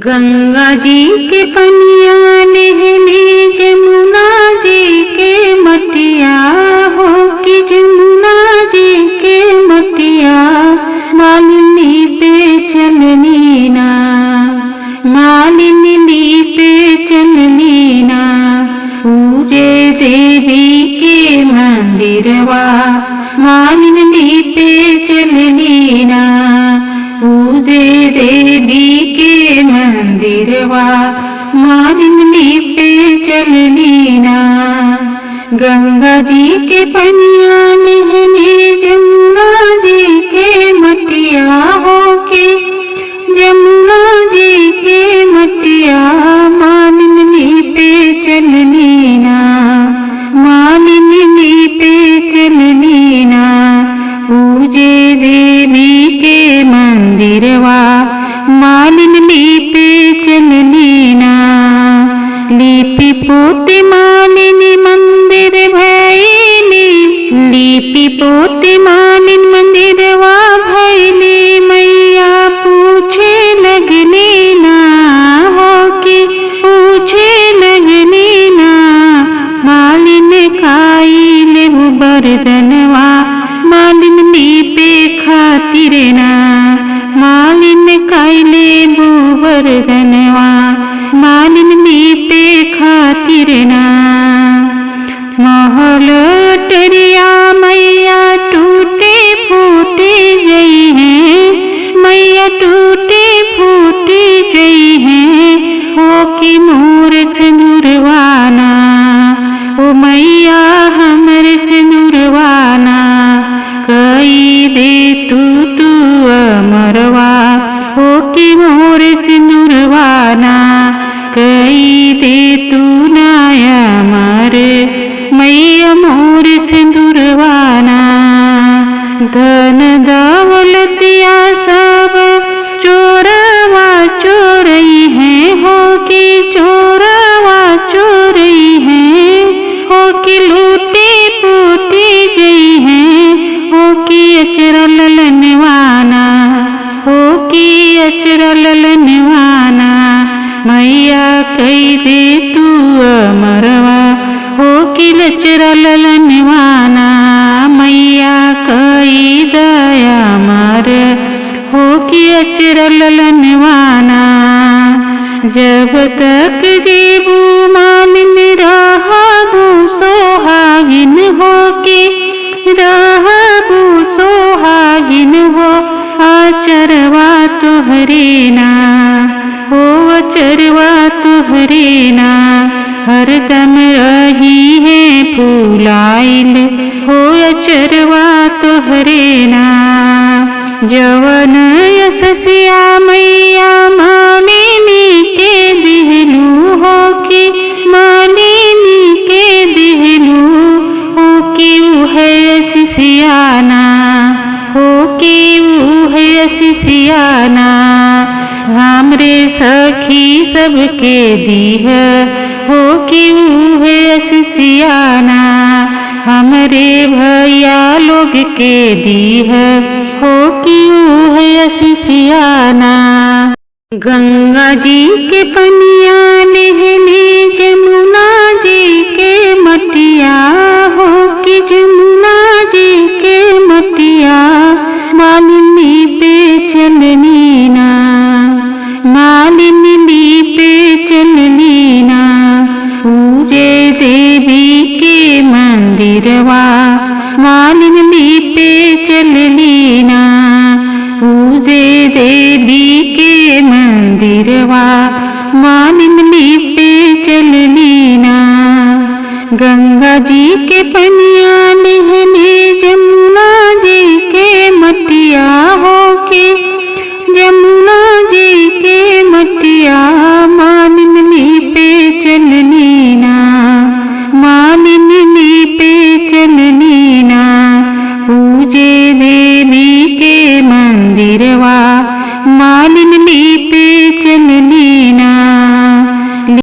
गंगा जी के पनिया नहले जमुना जी के मटिया हो कि जमुना जी के मटिया मालिनी पे चलनी ना, मालिनी पे चलनी ना। पूजे देवी के मंदिरवा मालिनी पे चलनी ना, पूजे देवी के मंदिरवा मालिनी पे चलनी ना। गंगा जी के पनिया नहले जमुना जी के मटिया हो के जमुना जी के मटिया मालिनी पे चलनी ना, मालिनी पे चलनी ना। पूजे देवी के मंदिरवा मालिनी पे चलनी ना। लिपि पोते मालिनी मंदिर भैली, लिपि पोते मालिन मंदिरवा भैली मैया पूछे लगनी ना हो कि पूछे लगनी ना। मालिन खाई ले बरदनवा मालिनी पे खातिर ना, मालिन खाइले बरदनवा मालिनी पे खातिर ना। महल टरिया मैया टूटे फूटे गई है, मैया टूटे फूटे गई है हो कि मोर सिंदूरवाना, ओ मैया हमर सिंदूरवाना। कई दे तू अमरवा हो कि मोर सिंदूरवाना, कई दे तू नाया अमर मैया मोर सिंदूरवाना। धन दौलतिया सब चोरवा चोरई है हो कि चोरवा चोरई है हो कि लूटी पूटी गई है हो कि अचरा ललनवाना, हो कि अचरा ललनवाना। मैया कई दे तू अमरवा हो कि लचरा ललनवाना, मैया कई दया मर हो कि अचरा ललनवाना। जब तक जीवू मालिन रहबू सोहागिन हो कि रहबू सोहागिन हो आचरवा तुहरे ना, हो आचरवा तुहरे ना। हरदम रही है फूलाइल हो आचरवा तुहरे ना। जवन यशसिया मैया मालिनी के दिहलू हो कि मालिनी के दिहलू हो कि उहे यशसियाना, हो कि उहे यशसियाना। हमरे सखी सबके दीह हो कि उहे यशसियाना, हमरे भैया लोग के दीह हो कि उहे यशसियाना। गंगा जी के पनिया नहले जमुना जी के मटिया हो कि जमुना जी के मटिया मालिनी पे चलनी ना, मालिनी पे चलनी ना। पूजे देवी के मंदिरवा मालिनी पे चलनी ना, पूजे देवी के मंदिरवा मालिनी पे चलनी ना। गंगा जी के पनिया नहले